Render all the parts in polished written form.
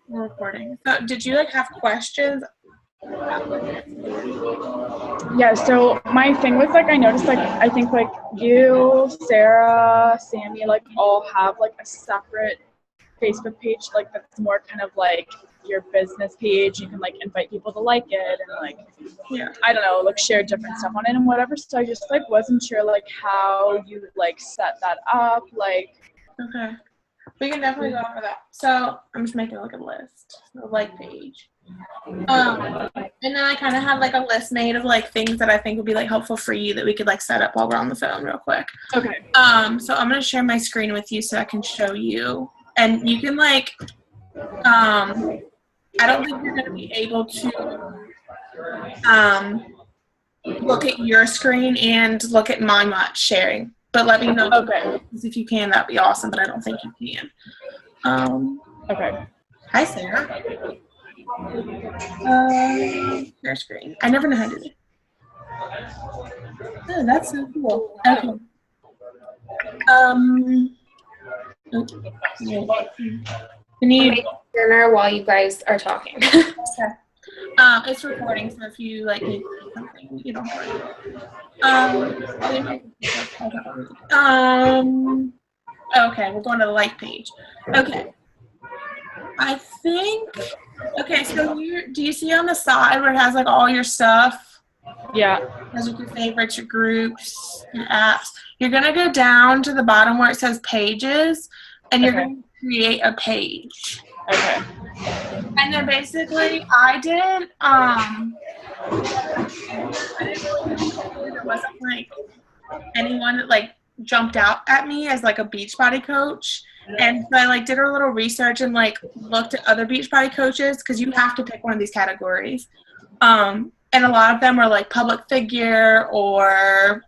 We're recording. So, did you like have questions? Yeah, so my thing was like I noticed like I think like you, Sarah, Sammy, like all have like a separate Facebook page like that's more kind of like your business page. You can like invite people to like it and like I don't know, like share different stuff on it and whatever. So I just like wasn't sure like how you like set that up, like Okay. We can definitely go over that. So I'm just making like a list, a like page. And then I kind of have like a list made of like things that I think would be like helpful for you that we could like set up while we're on the phone real quick. Okay. So I'm gonna share my screen with you so I can show you, and you can like, I don't think you're gonna be able to look at your screen and look at mine not sharing. But let me know if you can. That'd be awesome. But I don't think you can. Okay. Hi, Sarah. Share screen. I never know how to do it. Oh, that's so cool. Okay. We need dinner while you guys are talking. Okay. It's recording, so if you like need something, you don't worry. Okay, we're going to the like page. Okay. I think. Okay, so do you see on the side where it has like all your stuff? Yeah. It has like your favorites, your groups, your apps. You're gonna go down to the bottom where it says pages, and you're gonna create a page. Okay. And then basically, I didn't really, there wasn't like anyone that like jumped out at me as like a Beachbody coach. And so I like did a little research and like looked at other Beachbody coaches because you have to pick one of these categories. And a lot of them were like public figure or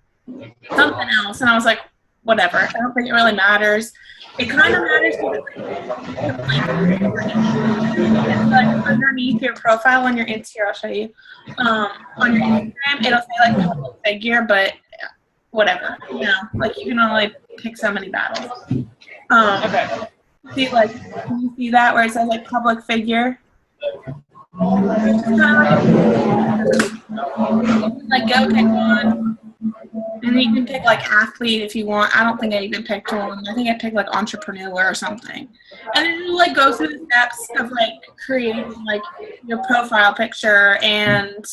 something else. And I was like, whatever. I don't think it really matters. It kind of matters like underneath your profile on your Instagram. I'll show you. On your Instagram, it'll say like public figure, but whatever. You know, like you can only pick so many battles. See, like, can you see that where it says like public figure? Like go pick one. And you can pick like athlete if you want. I don't think I even picked one. I think I picked like entrepreneur or something. And then you like go through the steps of like creating like your profile picture, and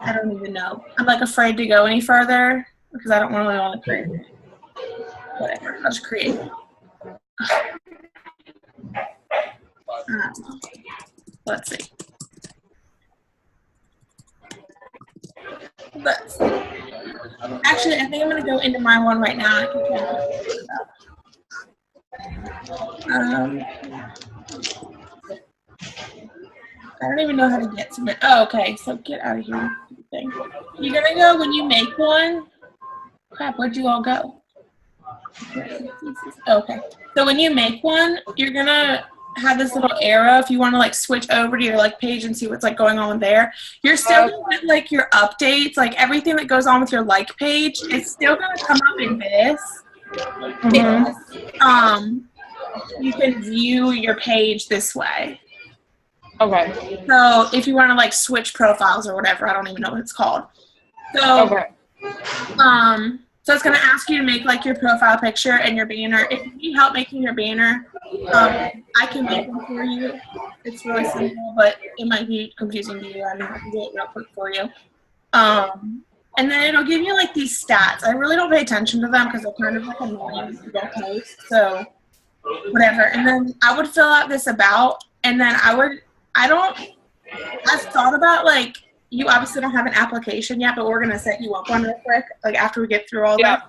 I don't even know. I'm like afraid to go any further because I don't really want to create it. Whatever. I'll just create it. Let's see. Actually, I think I'm going to go into my one right now. I don't even know how to get to it. Oh, okay. So get out of here. You're going to go when you make one. Crap, where'd you all go? Okay. So when you make one, you're going to have this little arrow if you want to like switch over to your like page and see what's like going on there. You're still going to get like your updates, like everything that goes on with your like page. It's still going to come up in this. You can view your page this way. Okay. So if you want to like switch profiles or whatever, I don't even know what it's called. So so it's going to ask you to make like your profile picture and your banner. If you need help making your banner, I can make them for you. It's really simple, but it might be confusing to you. I mean, I can do it real quick for you. And then it'll give you like these stats. I really don't pay attention to them because they're kind of like annoying if you don't post. So whatever. And then I would fill out this about, and then I've thought about like, you obviously don't have an application yet, but we're going to set you up one real quick, like after we get through all that.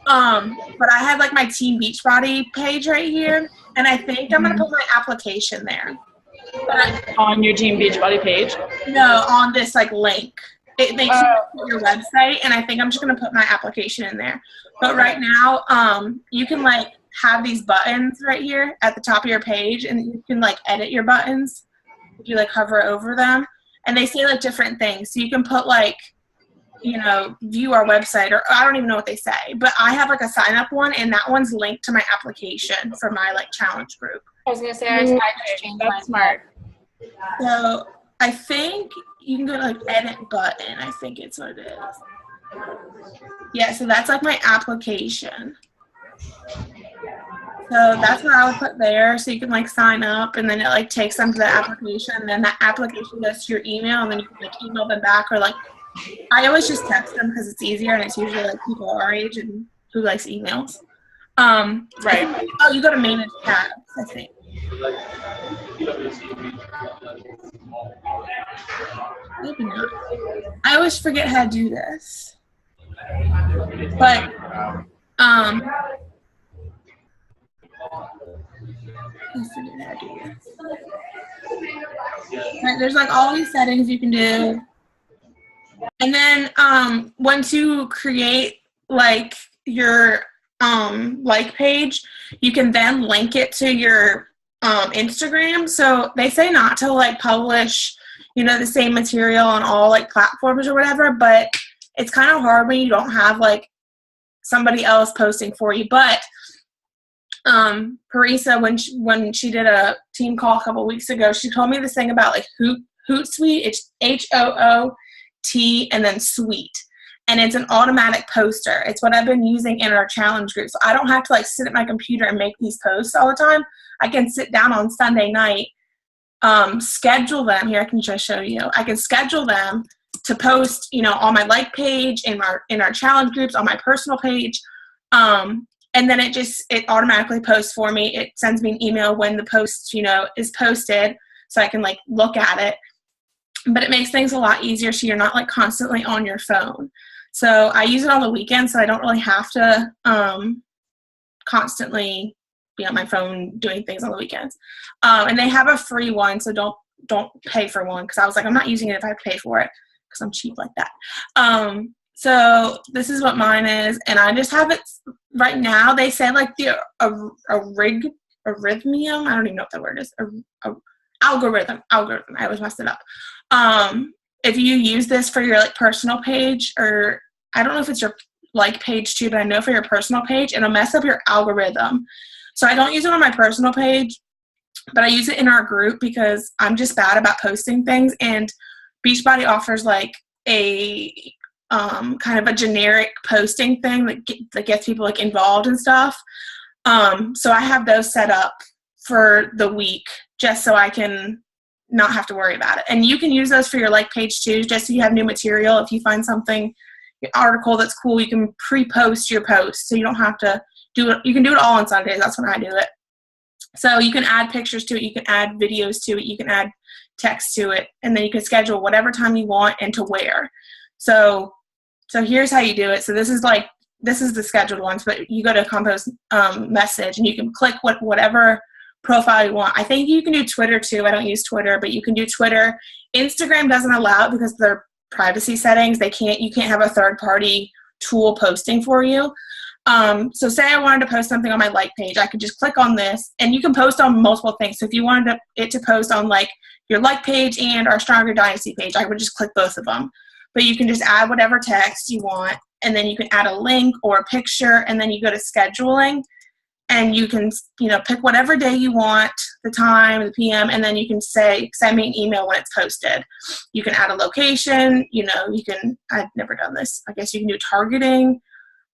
But I have like my Team Beachbody page right here, and I think I'm going to put my application there. On your Team Beachbody page? No, on this like link. It makes you put your website, and I think I'm just going to put my application in there. But right now, you can like have these buttons right here at the top of your page, and you can like edit your buttons if you like hover over them. And they say like different things. So you can put like, you know, view our website, or I don't even know what they say. But I have like a sign up one, and that one's linked to my application for my like challenge group. I was gonna say I just changed mine. That's smart. So I think you can go to like edit button. I think it's what it is. Yeah, so that's like my application. So that's what I would put there. So you can like sign up, and then it like takes them to the application, and then that application goes to your email, and then you can like email them back, or like I always just text them because it's easier, and it's usually like people our age and who likes emails. Right. Oh, you go to manage tabs, I think. Maybe not. I always forget how to do this. But let's forget how to do this. Right, there's like all these settings you can do. And then once you create like your like page, you can then link it to your Instagram. So they say not to like publish, you know, the same material on all like platforms or whatever, but it's kind of hard when you don't have like somebody else posting for you. But Parisa, when she did a team call a couple weeks ago, she told me this thing about like Hootsuite. It's HOOT and then Suite. And it's an automatic poster. It's what I've been using in our challenge group. So I don't have to like sit at my computer and make these posts all the time. I can sit down on Sunday night, schedule them. Here, I can just show you. I can schedule them to post, you know, on my like page, in our challenge groups, on my personal page. And then it automatically posts for me. It sends me an email when the post, you know, is posted, so I can like look at it. But it makes things a lot easier, so you're not like constantly on your phone. So I use it on the weekends, so I don't really have to constantly be on my phone doing things on the weekends. And they have a free one, so don't pay for one, because I was like, I'm not using it if I pay for it, because I'm cheap like that. So this is what mine is, and I just have it right now. They said like the arrhythmium. I don't even know what that word is. Algorithm. I always messed it up. If you use this for your like personal page, or I don't know if it's your like page too, but I know for your personal page, it'll mess up your algorithm. So I don't use it on my personal page, but I use it in our group because I'm just bad about posting things, and Beachbody offers like a kind of a generic posting thing that gets people like involved and stuff. So I have those set up for the week just so I can not have to worry about it. And you can use those for your like page too, just so you have new material. If you find something, an article that's cool, you can pre-post your post, so you don't have to do it. You can do it all on Sundays. That's when I do it. So you can add pictures to it, you can add videos to it, you can add text to it, and then you can schedule whatever time you want and to where. So here's how you do it. So this is the scheduled ones, but you go to Compose message, and you can click whatever profile you want. I think you can do Twitter too. I don't use Twitter, but you can do Twitter. Instagram doesn't allow it because of their privacy settings. You can't have a third party tool posting for you. So say I wanted to post something on my like page, I could just click on this, and you can post on multiple things. So if you wanted it to post on like your like page and our Stronger Dynasty page, I would just click both of them. But you can just add whatever text you want, and then you can add a link or a picture, and then you go to scheduling, and you can, you know, pick whatever day you want, the time, the PM, and then you can say, send me an email when it's posted. You can add a location, you know, I've never done this. I guess you can do targeting,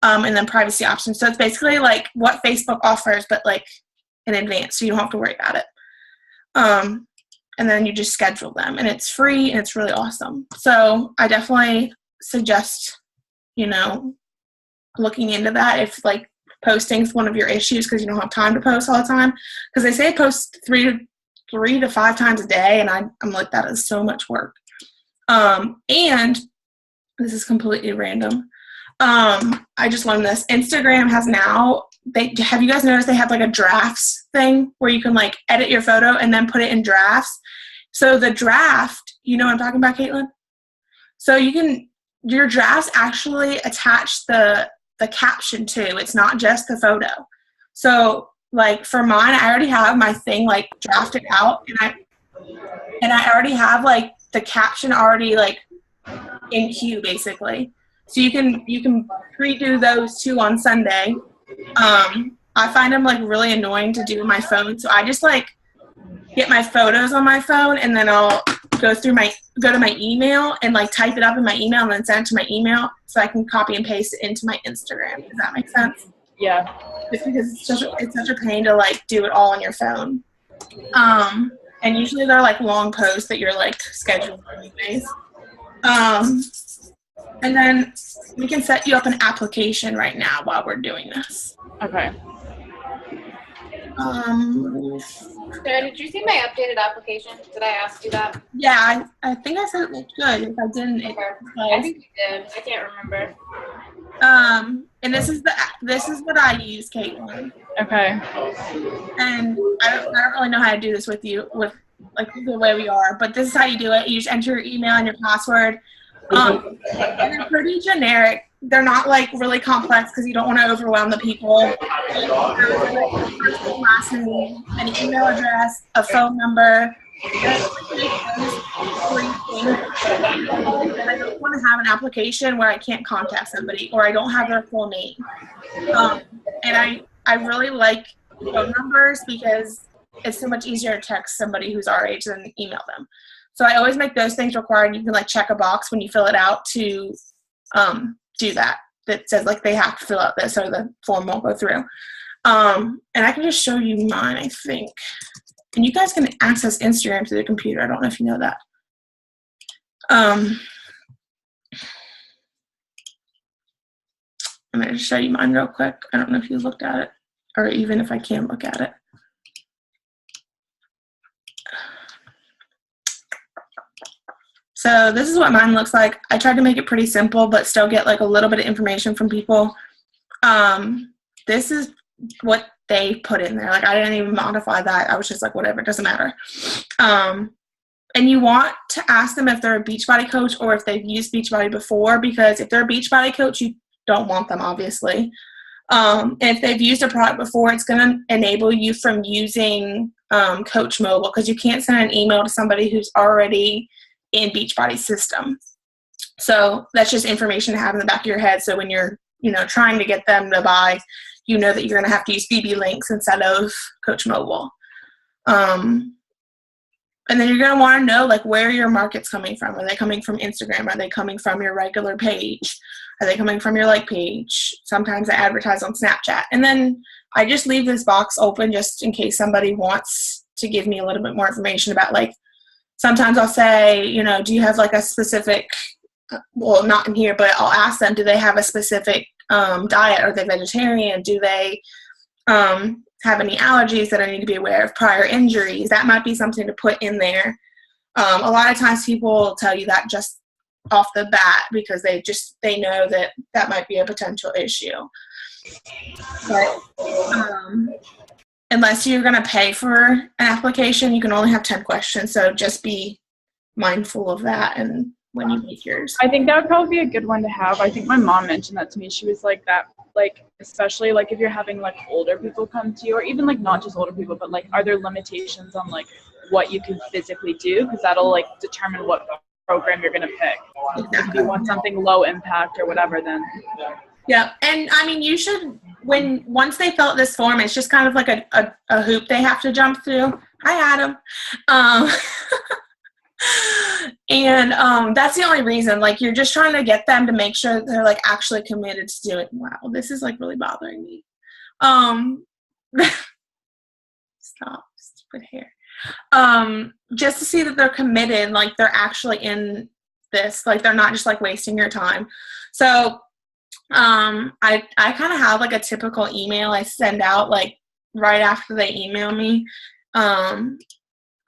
and then privacy options. So it's basically like what Facebook offers, but like in advance, so you don't have to worry about it. And then you just schedule them, and it's free, and it's really awesome. So I definitely suggest, you know, looking into that if like posting's one of your issues because you don't have time to post all the time. Because they say post 3 to 5 times a day, and I'm like, that is so much work. And this is completely random. I just learned this. Instagram has now, have you guys noticed they have like a drafts thing where you can like edit your photo and then put it in drafts? So the draft, you know what I'm talking about, Caitlin? So your drafts actually attach the caption too. It's not just the photo. So like for mine, I already have my thing like drafted out, and I already have like the caption already like in queue basically. So you can redo those too on Sunday. I find them like really annoying to do on my phone. So I just like get my photos on my phone and then I'll go to my email and like type it up in my email and then send it to my email so I can copy and paste it into my Instagram. Does that make sense? Yeah. Just because it's such a pain to like do it all on your phone. And usually they're like long posts that you're like scheduled for anyways. And then we can set you up an application right now while we're doing this. Okay. Sarah, did you see my updated application? Did I ask you that? Yeah, I think I said it looked good. If I didn't, I think you did. I can't remember. And this is what I use, Caitlin. Okay. And I don't really know how to do this with you, with like the way we are, but this is how you do it. You just enter your email and your password. And they're pretty generic. They're not like really complex because you don't want to overwhelm the people. First name, last name, an email address, a phone number. I don't want to have an application where I can't contact somebody or I don't have their full name. And I really like phone numbers because it's so much easier to text somebody who's our age than email them. So I always make those things required. You can like check a box when you fill it out to do that says like they have to fill out this or the form won't go through. And I can just show you mine, I think. And you guys can access Instagram through the computer. I don't know if you know that. I'm going to show you mine real quick. I don't know if you looked at it or even if I can look at it. So this is what mine looks like. I tried to make it pretty simple, but still get like a little bit of information from people. This is what they put in there. Like I didn't even modify that. I was just like, whatever, it doesn't matter. And you want to ask them if they're a Beachbody coach or if they've used Beachbody before, because if they're a Beachbody coach, you don't want them, obviously. If they've used a product before, it's going to enable you from using Coach Mobile because you can't send an email to somebody who's already in Beachbody's system. So that's just information to have in the back of your head. So when you're, trying to get them to buy, you know that you're going to have to use BB Links instead of Coach Mobile. And then you're going to want to know like where your market's coming from. Are they coming from Instagram? Are they coming from your regular page? Are they coming from your like page? Sometimes I advertise on Snapchat. And then I just leave this box open just in case somebody wants to give me a little bit more information about like, sometimes I'll say, do you have like a specific, well, not in here, but I'll ask them, do they have a specific diet? Are they vegetarian? Do they have any allergies that I need to be aware of? Prior injuries? That might be something to put in there. A lot of times people will tell you that just off the bat because they know that might be a potential issue. But unless you're going to pay for an application, you can only have 10 questions. So just be mindful of that and when you make yours. I think that would probably be a good one to have. I think my mom mentioned that to me. She was like that, like, especially like if you're having like older people come to you, or even like not just older people, but like are there limitations on like what you can physically do? Because that'll like determine what program you're going to pick. Exactly. If you want something low impact or whatever, then. Yeah. And I mean, you should, once they fill out this form, it's just kind of like a hoop they have to jump through. Hi, Adam. And that's the only reason, like, you're just trying to get them to make sure that they're like actually committed to doing. Wow, this is like really bothering me. Stop, stupid hair. Just to see that they're committed, like they're actually in this, like they're not just like wasting your time. So I kind of have like a typical email I send out like right after they email me.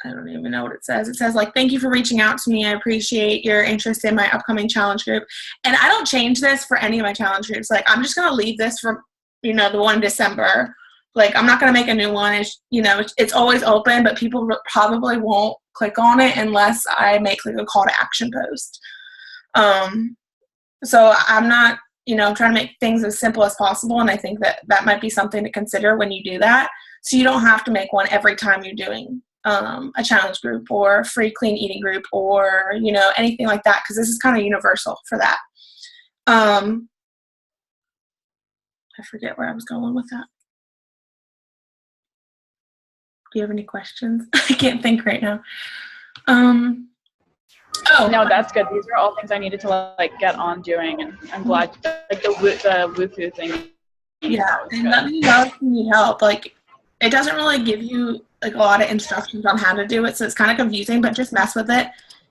I don't even know what it says. It says like, thank you for reaching out to me. I appreciate your interest in my upcoming challenge group. And I don't change this for any of my challenge groups. Like, I'm just going to leave this for, the one in December. Like, I'm not going to make a new one. It's always open, but people probably won't click on it unless I make like a call to action post. So I'm not, trying to make things as simple as possible. And I think that might be something to consider when you do that. So you don't have to make one every time you're doing a challenge group or free clean eating group or, anything like that. Cause this is kind of universal for that. I forget where I was going with that. you have any questions? I can't think right now. No, that's good. These are all things I needed to like get on doing, and I'm glad like the Woohoo thing. Yeah, and let me know if you need help. Like, it doesn't really give you like a lot of instructions on how to do it, so it's kind of confusing. But just mess with it,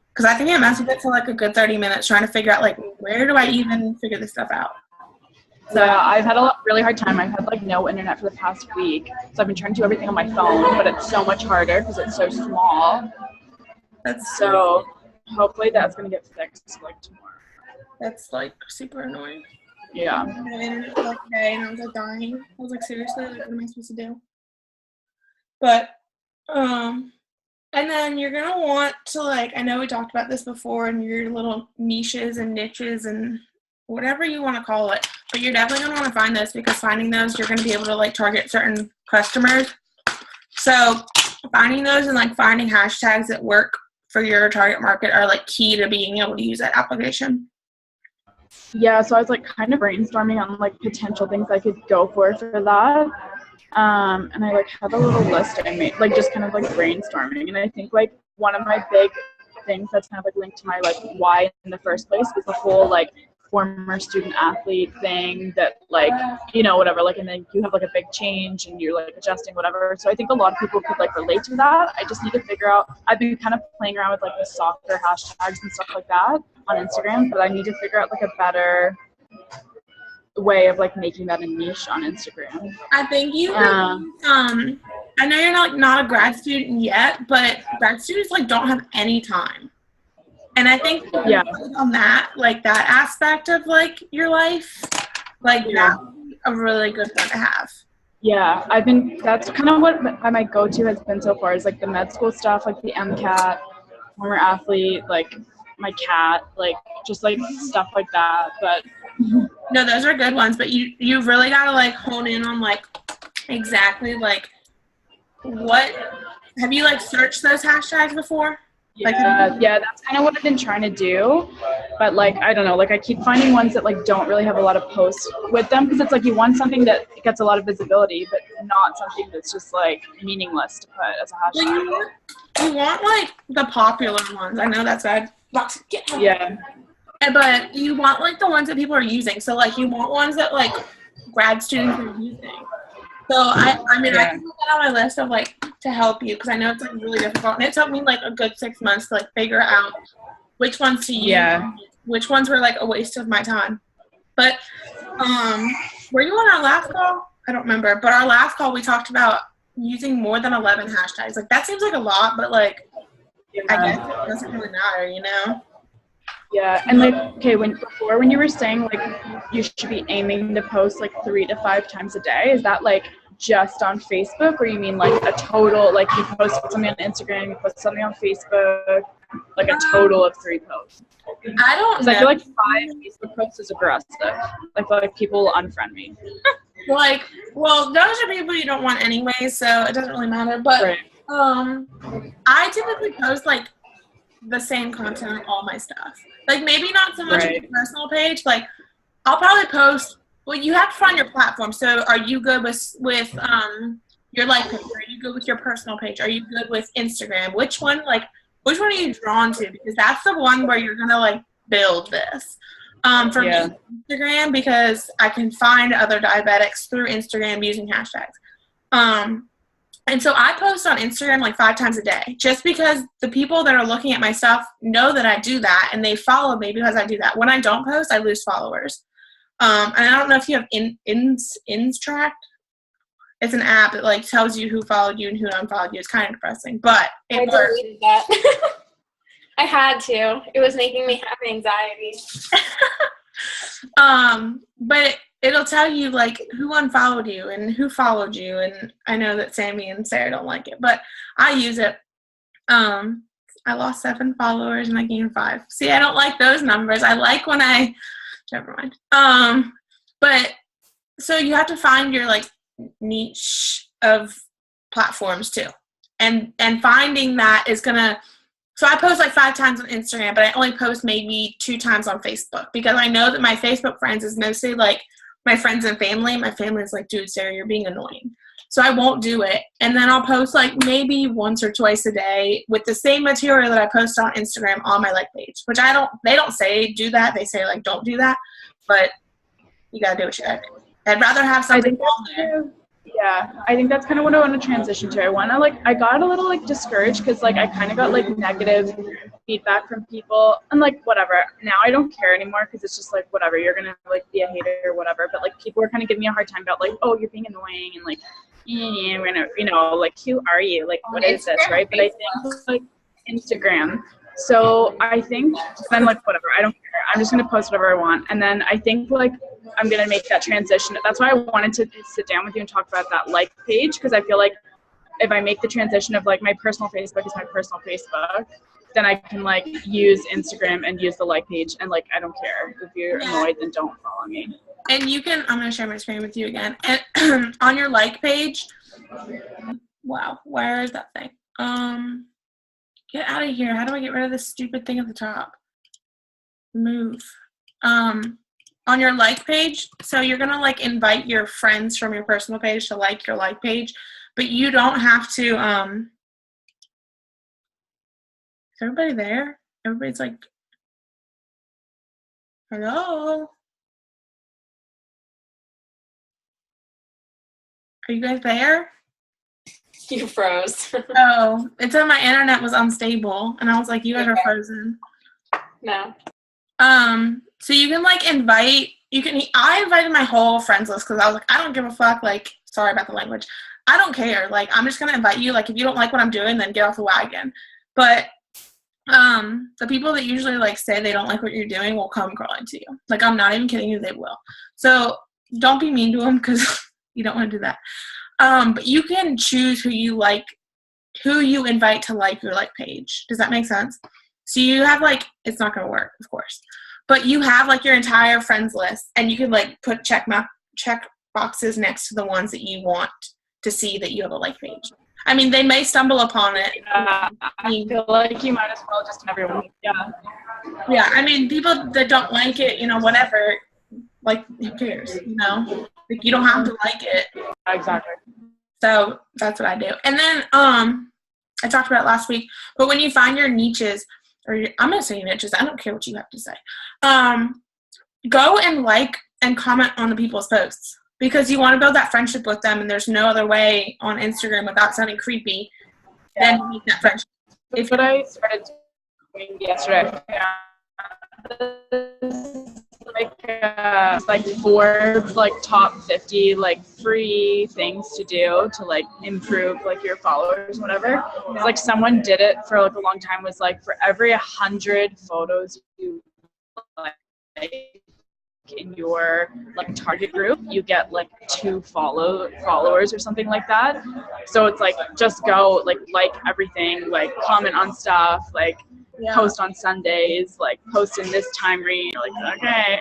because I think I messed with it for like a good 30 minutes trying to figure out like where do I even figure this stuff out. So I've had a really hard time. I've had like no internet for the past week, so I've been trying to do everything on my phone, but it's so much harder because it's so small. That's so. Hopefully that's gonna get fixed like tomorrow. That's like super annoying. Yeah. I had internet for like a day and I was like dying. I was like, seriously, like what am I supposed to do? But and then you're gonna want to like, I know we talked about this before, and your little niches and niches and whatever you want to call it, but you're definitely gonna want to find those, because finding those you're gonna be able to like target certain customers. So finding those and like finding hashtags that work for your target market are like key to being able to use that application. Yeah, so I was like kind of brainstorming on like potential things I could go for that. And I like have a little list I made, like just kind of like brainstorming. And I think like one of my big things that's kind of like linked to my like why in the first place was the whole like former student athlete thing that like, you know, whatever, like, and then you have like a big change and you're like adjusting whatever. So I think a lot of people could like relate to that. I just need to figure out, I've been kind of playing around with like the soccer hashtags and stuff like that on Instagram, but I need to figure out like a better way of like making that a niche on Instagram. I think you I know you're not a grad student yet, but grad students like don't have any time. And I think on that, like that aspect of like your life, like that's a really good one to have. Yeah, that's kind of what my go-to has been so far, is like the med school stuff, like the MCAT, former athlete, like my cat, like just like stuff like that. But no, those are good ones, but you really got to like hone in on like exactly what have you like searched those hashtags before? Yeah, that's kind of what I've been trying to do, but like I don't know, like I keep finding ones that like don't really have a lot of posts with them, because it's like you want something that gets a lot of visibility, but not something that's just like meaningless to put as a hashtag. Well, you want like the popular ones. I know that's bad. Yeah. But you want like the ones that people are using. So like you want ones that like grad students are using. So I mean I can put that on my list of like to help you, because I know it's like really difficult, and it took me like a good 6 months to like figure out which ones to use, which ones were like a waste of my time. But were you on our last call? I don't remember, but our last call we talked about using more than 11 hashtags. Like that seems like a lot, but like I guess it doesn't really matter, you know? Yeah, and like, okay, when you were saying like you should be aiming to post like 3 to 5 times a day, is that like just on Facebook, or you mean like a total, like you post something on Instagram, you post something on Facebook, like a total of 3 posts? I don't know. I feel like 5 Facebook posts is aggressive. Like people will unfriend me. Like, well, those are people you don't want anyway, so it doesn't really matter. But I typically post like the same content on all my stuff. Like maybe not so much on your personal page. Like I'll probably post. Well, you have to find your platform. So are you good with your life page? Are you good with your personal page? Are you good with Instagram? Which one are you drawn to? Because that's the one where you're gonna like build this. For me, Instagram, because I can find other diabetics through Instagram using hashtags. And so I post on Instagram like 5 times a day, just because the people that are looking at my stuff know that I do that, and they follow me because I do that. When I don't post, I lose followers. And I don't know if you have Instract. It's an app that like tells you who followed you and who unfollowed you. It's kind of depressing, but I deleted that. I had to. It was making me have anxiety. But it'll tell you like who unfollowed you and who followed you, and I know that Sammy and Sarah don't like it, but I use it. I lost 7 followers and I gained 5. See, I don't like those numbers. I like when never mind. But so you have to find your like niche of platforms too, and finding that is gonna. So I post like 5 times on Instagram, but I only post maybe 2 times on Facebook, because I know that my Facebook friends is mostly like my friends and family. My family is like, dude, Sarah, you're being annoying. So I won't do it. And then I'll post like maybe once or twice a day with the same material that I post on Instagram on my like page, which they don't say do that. They say like don't do that, but you gotta do what you gotta do. I'd rather have something on there. Yeah, I think that's kind of what I want to transition to. I got a little like discouraged because like I kind of got like negative feedback from people and like whatever. Now I don't care anymore because it's just like whatever, you're gonna like be a hater or whatever. But like people were kind of giving me a hard time about like, oh, you're being annoying and like, like who are you? Like what is this, right? But I think like Instagram. So I think I'm like whatever, I don't care. I'm just gonna post whatever I want. And then I think like I'm gonna make that transition. That's why I wanted to sit down with you and talk about that like page, because I feel like if I make the transition of like my personal Facebook is my personal Facebook, then I can like use Instagram and use the like page, and like I don't care. If you're annoyed, then don't follow me. And you can, I'm gonna share my screen with you again. And on your like page, wow, where is that thing? Get out of here. How do I get rid of this stupid thing at the top? Move. On your like page, so you're gonna like invite your friends from your personal page to like your like page, but you don't have to, is everybody there? Everybody's like, hello? Are you guys there? You froze. Oh, it said my internet was unstable, and I was like, you guys are frozen. No. So you can like invite, I invited my whole friends list because I was like, I don't give a fuck, like, sorry about the language. I don't care. Like, I'm just gonna invite you. Like, if you don't like what I'm doing, then get off the wagon. But the people that usually like say they don't like what you're doing will come crawling to you. Like, I'm not even kidding you, they will. So don't be mean to them because you don't want to do that. But you can choose who you invite to like your like page. Does that make sense? So you have like, it's not going to work, of course, but you have like your entire friends list, and you can like put check boxes next to the ones that you want to see that you have a like page. I mean, they may stumble upon it. I feel like you might as well just everyone. Yeah. Yeah. I mean, people that don't like it, whatever, like, who cares, like, you don't have to like it. Exactly. So that's what I do. And then, I talked about it last week, but when you find your niches, I'm going to say niches, I don't care what you have to say. Go and like and comment on the people's posts, because you want to build that friendship with them, and there's no other way on Instagram without sounding creepy than to make that friendship. That's what I started doing yesterday. Like Forbes, like top 50 like free things to do to like improve like your followers, whatever. It's like someone did it for like a long time, was like for every 100 photos you like in your like target group, you get like 2 followers or something like that. So it's like just go like everything, like comment on stuff, like post on Sundays, like post in this time range. Like, okay.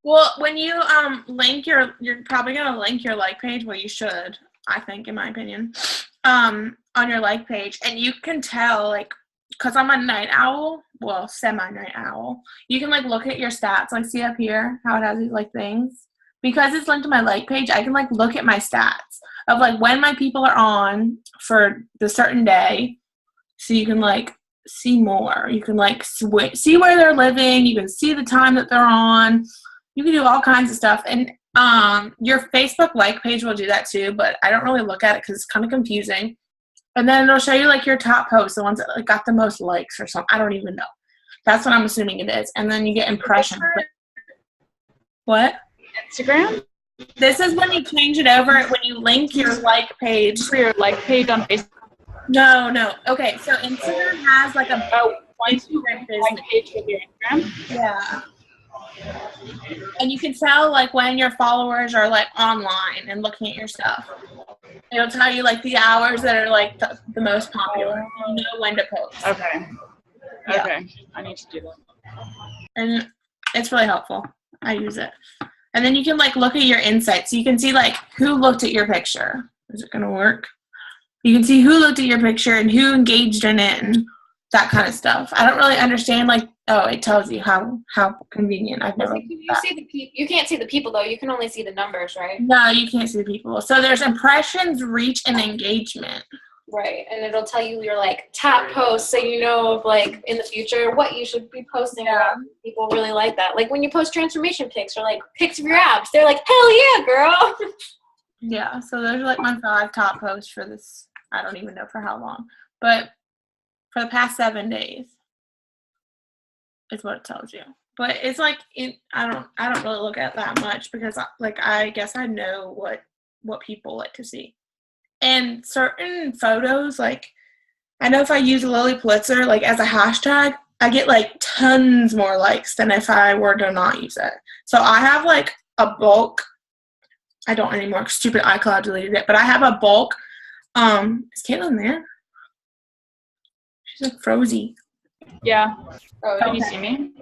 Well, when you link you're probably gonna link your like page. Well, you should, I think, in my opinion, on your like page, and you can tell, like, because I'm a night owl, well, semi-night owl, you can like look at your stats, like see up here how it has these like things. Because it's linked to my like page, I can like look at my stats of like when my people are on for the certain day, so you can like see more. You can like see where they're living. You can see the time that they're on. You can do all kinds of stuff. And your Facebook like page will do that too, but I don't really look at it because it's kind of confusing. And then it'll show you like your top posts, the ones that like got the most likes or something. I don't even know. That's what I'm assuming it is. And then you get impressions. What? Instagram? This is when you change it over, when you link your like page. For your like page on Facebook. No. Okay, so Instagram has like a Instagram business page with your Instagram. Yeah. And you can tell like when your followers are like online and looking at your stuff. It'll tell you like the hours that are like the most popular. You know when to post. Okay. Yeah. Okay. I need to do that. And it's really helpful. I use it. And then you can like look at your insights. So you can see like who looked at your picture. Is it gonna work? You can see who looked at your picture and who engaged in it and that kind of stuff. I don't really understand, like, oh, it tells you how convenient. I've never you can't see the people, though. You can only see the numbers, right? No, you can't see the people. So there's impressions, reach, and engagement. Right, and it'll tell you your, like, top posts, so you know, like, in the future, what you should be posting about. People really like that. Like, when you post transformation pics or, like, pics of your abs, they're like, hell yeah, girl! Yeah, so those are, like, my 5 top posts for this. I don't even know for how long. But for the past 7 days is what it tells you. But it's, like, I don't really look at that much because, like, I guess I know what people like to see. And certain photos, like, I know if I use Lily Pulitzer, like, as a hashtag, I get, like, tons more likes than if I were to not use it. So I have, like, a bulk. I don't anymore. Stupid iCloud deleted it. But I have a bulk. Is Caitlin there? She's, like, frozy. Yeah. Oh, Can you see me?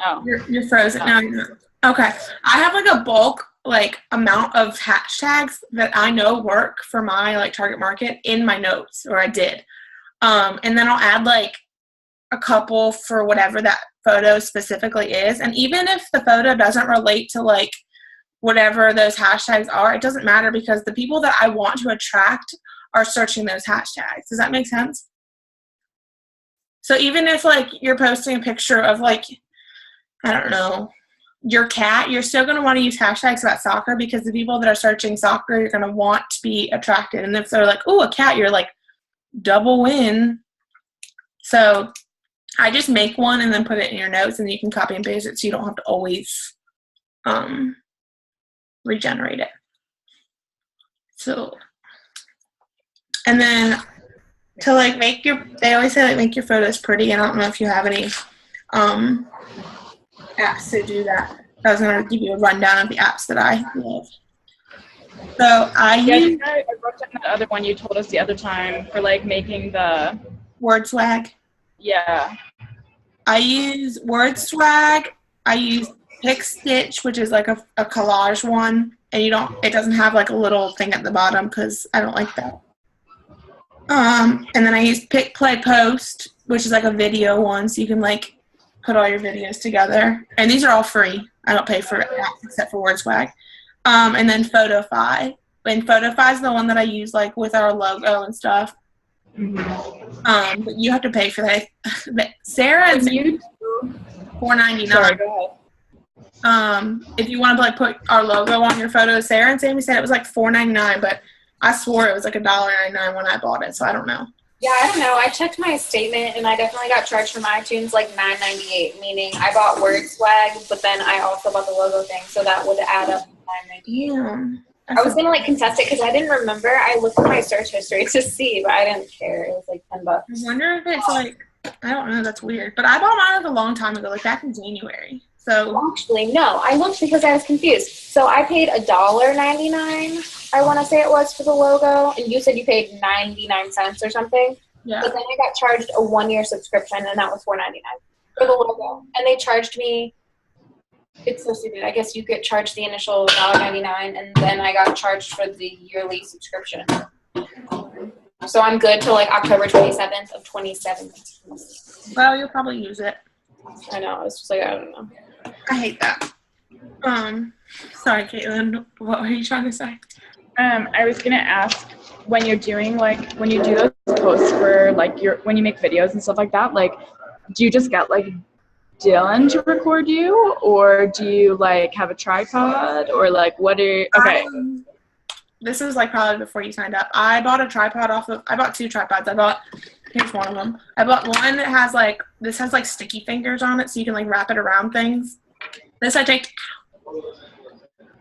Oh. You're frozen. No, you're not. Okay. I have, like, a bulk, like, amount of hashtags that I know work for my, like, target market in my notes, or I did. And then I'll add, like, a couple for whatever that photo specifically is. And even if the photo doesn't relate to, like, whatever those hashtags are, it doesn't matter because the people that I want to attract are searching those hashtags. Does that make sense? So even if, like, you're posting a picture of, like, I don't know, your cat, you're still going to want to use hashtags about soccer because the people that are searching soccer, you're going to want to be attracted. And if they're like, oh, a cat, you're like, double win. So I just make one and then put it in your notes, and you can copy and paste it so you don't have to always regenerate it. So, and then to, like, they always say, like, make your photos pretty. And I don't know if you have any apps to do that. I was going to give you a rundown of the apps that I love. So I use I wrote down the other one you told us the other time for, like, making the Word Swag. Yeah. I use Word Swag. I use PicStitch, which is like a collage one, and it doesn't have, like, a little thing at the bottom because I don't like that. And then I use Pick Play Post, which is like a video one, so you can, like, put all your videos together. And these are all free. I don't pay for apps except for WordSwag. And then PhotoFi. And PhotoFi is the one that I use, like, with our logo and stuff. Mm-hmm. But you have to pay for that. Sarah and you $4.99. Sorry, go ahead. If you want to, like, put our logo on your photos, Sarah and Sammy said it was like $4.99, but I swore it was like $1.99 when I bought it, so I don't know. Yeah, I don't know. I checked my statement, and I definitely got charged from iTunes like $9.98, meaning I bought Word Swag, but then I also bought the logo thing, so that would add up to $9.98. Yeah. I was going to, like, contest it because I didn't remember. I looked at my search history to see, but I didn't care. It was like $10. I wonder if it's, like, I don't know. That's weird. But I bought mine, like, a long time ago, like, back in January. So actually, no. I looked because I was confused. So I paid $1.99, I want to say it was, for the logo, and you said you paid 99 cents or something. Yeah. But then I got charged a 1-year subscription, and that was $4.99 for the logo. And they charged me. It's so stupid. I guess you get charged the initial $1.99, and then I got charged for the yearly subscription. So I'm good till, like, October 27th of 2017. Well, you'll probably use it. I know. It's just like, I don't know. I hate that. Sorry, Caitlin. What were you trying to say? I was gonna ask, when you're doing, like, when you do those posts for, like, when you make videos and stuff like that, like, do you just get, like, Dylan to record you, or do you, like, have a tripod, or, like, what are okay? This was, like, probably before you signed up. I bought a tripod I bought 2 tripods. Here's one of them. I bought one that has, like, this has, like, sticky fingers on it, so you can, like, wrap it around things. This I take.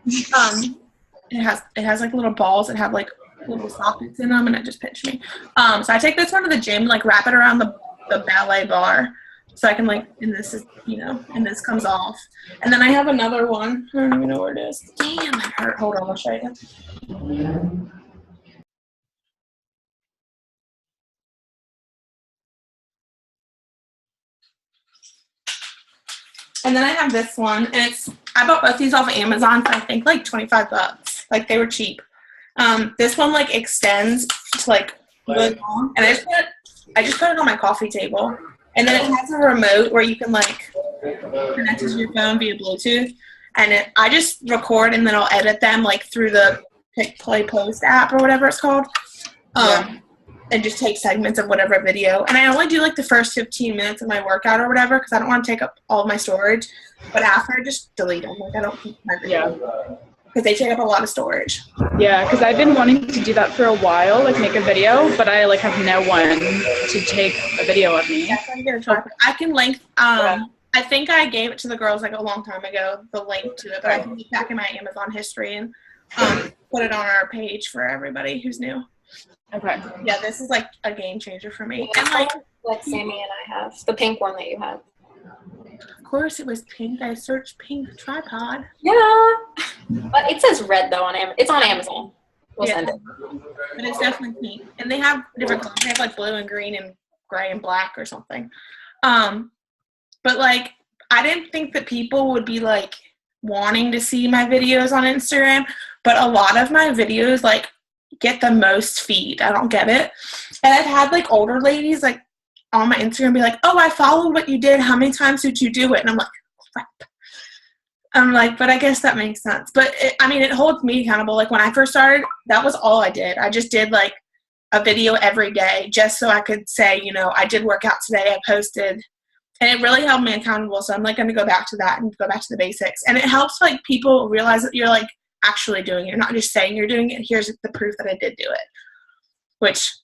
It has like little balls that have, like, little sockets in them, and it just pinched me. So I take this one to the gym, like, wrap it around the ballet bar, so I can, like, and this is, and this comes off. And then I have another one. I don't even know where it is. Damn, it hurt. Hold on, I'll show you. And then I have this one, and I bought both these off of Amazon for, I think, like, $25. Like, they were cheap. This one, like, extends to, like, really long, and I just put it on my coffee table. And then it has a remote where you can like connect it to your phone via Bluetooth. And I just record and then I'll edit them like through the Pick Play Post app or whatever it's called. And just take segments of whatever video. And I only do like the first 15 minutes of my workout or whatever because I don't want to take up all of my storage. But after, I just delete them. Like I don't keep my video because they take up a lot of storage. Yeah, because I've been wanting to do that for a while, like make a video, but I like have no one to take a video of me. Yeah, so I'm gonna try. I can link. I think I gave it to the girls like a long time ago, the link to it, but I can look back in my Amazon history and put it on our page for everybody who's new. Okay. Yeah, this is like a game changer for me. Yeah, And like Sammy and I have the pink one that you have. of course it was pink. I searched pink tripod. Yeah, but it says red though on Amazon. It's on Amazon. We'll send it. But it's definitely pink, and they have different colors. They have like blue and green and gray and black or something. But like I didn't think that people would be like wanting to see my videos on Instagram, but a lot of my videos like get the most feed. I don't get it. And I've had like older ladies like on my Instagram be like, oh, I followed what you did. How many times did you do it? And I'm like, crap. I'm like, but I guess that makes sense. But it holds me accountable. Like when I first started, that was all I did. I just did like a video every day just so I could say, you know, I did work out today. I posted. And it really held me accountable. So I'm like going to go back to that and go back to the basics. And it helps like people realize that you're like actually doing it. You're not just saying you're doing it. Here's the proof that I did do it. Which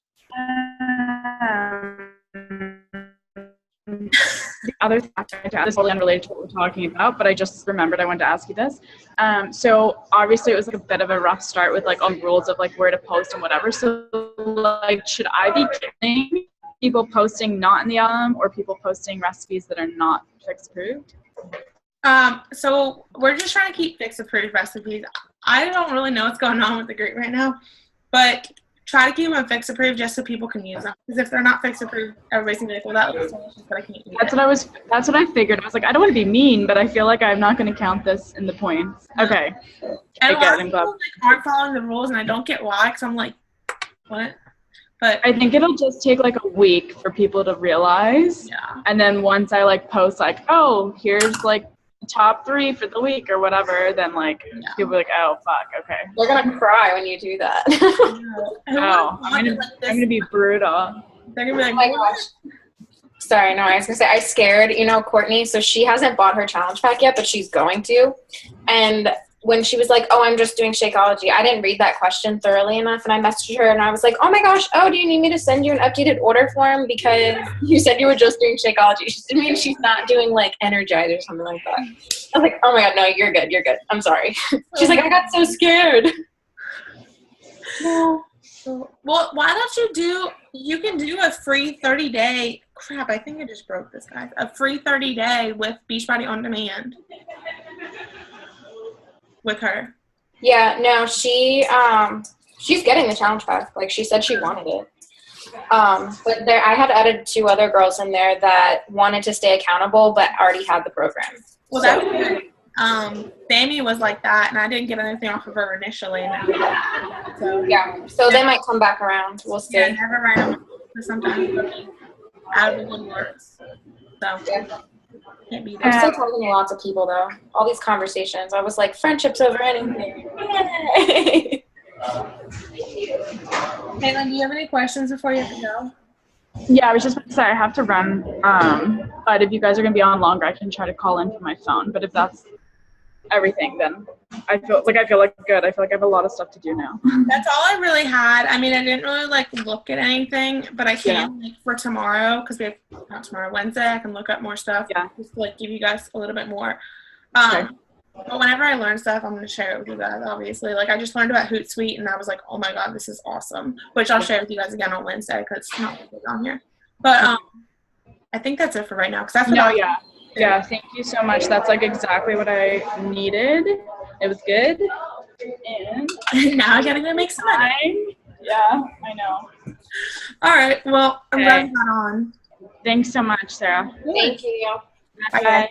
the other thing this is totally unrelated to what we're talking about, but I just remembered I wanted to ask you this. So obviously it was like a bit of a rough start with like all rules of like where to post and whatever. So like should I be killing people posting not in the album or people posting recipes that are not Fix approved? So we're just trying to keep Fix approved recipes. I don't really know what's going on with the group right now, but try to keep them Fix approved just so people can use them. Because if they're not Fix approved, everybody's gonna be like, well, that looks delicious, but I can't eat it. That's what I figured. I was like, I don't want to be mean, but I feel like I'm not going to count this in the points. Okay. And a lot of people like, aren't following the rules, and I don't get why. Because I'm like, what? But I think it'll just take like a week for people to realize. Yeah. And then once I like post like, oh, here's like the top 3 for the week or whatever, then like people are like, oh fuck, okay. They're gonna cry when you do that. Oh, I'm gonna be brutal. They're gonna be like, oh my gosh. Sorry, no, I was gonna say I scared, Courtney, so she hasn't bought her challenge pack yet, but she's going to. And when she was like, oh, I'm just doing Shakeology, I didn't read that question thoroughly enough, and I messaged her, and I was like, oh my gosh, do you need me to send you an updated order form because you said you were just doing Shakeology? She means she's not doing, like, Energize or something like that. I was like, oh my god, no, you're good, I'm sorry. She's like, I got so scared. No. Well, why don't you can do a free 30-day, crap, I think I just broke this, guys, a free 30-day with Beachbody On Demand. With her. Yeah, no, she's getting the challenge pack. Like she said she wanted it. But I had added 2 other girls in there that wanted to stay accountable but already had the program. Well, that was good. Sammy was like that, and I didn't get anything off of her initially. So yeah, so they might come back around. We'll see. Yeah, never write them sometimes out of the woodworks. So yeah. Can't be I'm still talking to lots of people though. All these conversations. I was like, friendships over anything. Yay! Caitlin, do you have any questions before you have to go? Yeah, I was just about to say I have to run. But if you guys are gonna be on longer, I can try to call in from my phone. But if that's everything, then I feel like good. I feel like I have a lot of stuff to do now. That's all I really had. I mean, I didn't really look at anything, but I can for tomorrow because we have not tomorrow, Wednesday. I can look up more stuff. Yeah. Just to give you guys a little bit more. Okay. But whenever I learn stuff, I'm gonna share it with you guys. Obviously, I just learned about Hootsuite, and I was like, oh my god, this is awesome. Which I'll share with you guys again on Wednesday because it's not on here. But I think that's it for right now because that's what Yeah, thank you so much. That's exactly what I needed. It was good. And now I gotta go make some money. Yeah, I know. All right. Well, I'm glad you got on. Thanks so much, Sarah. Thank you. Bye.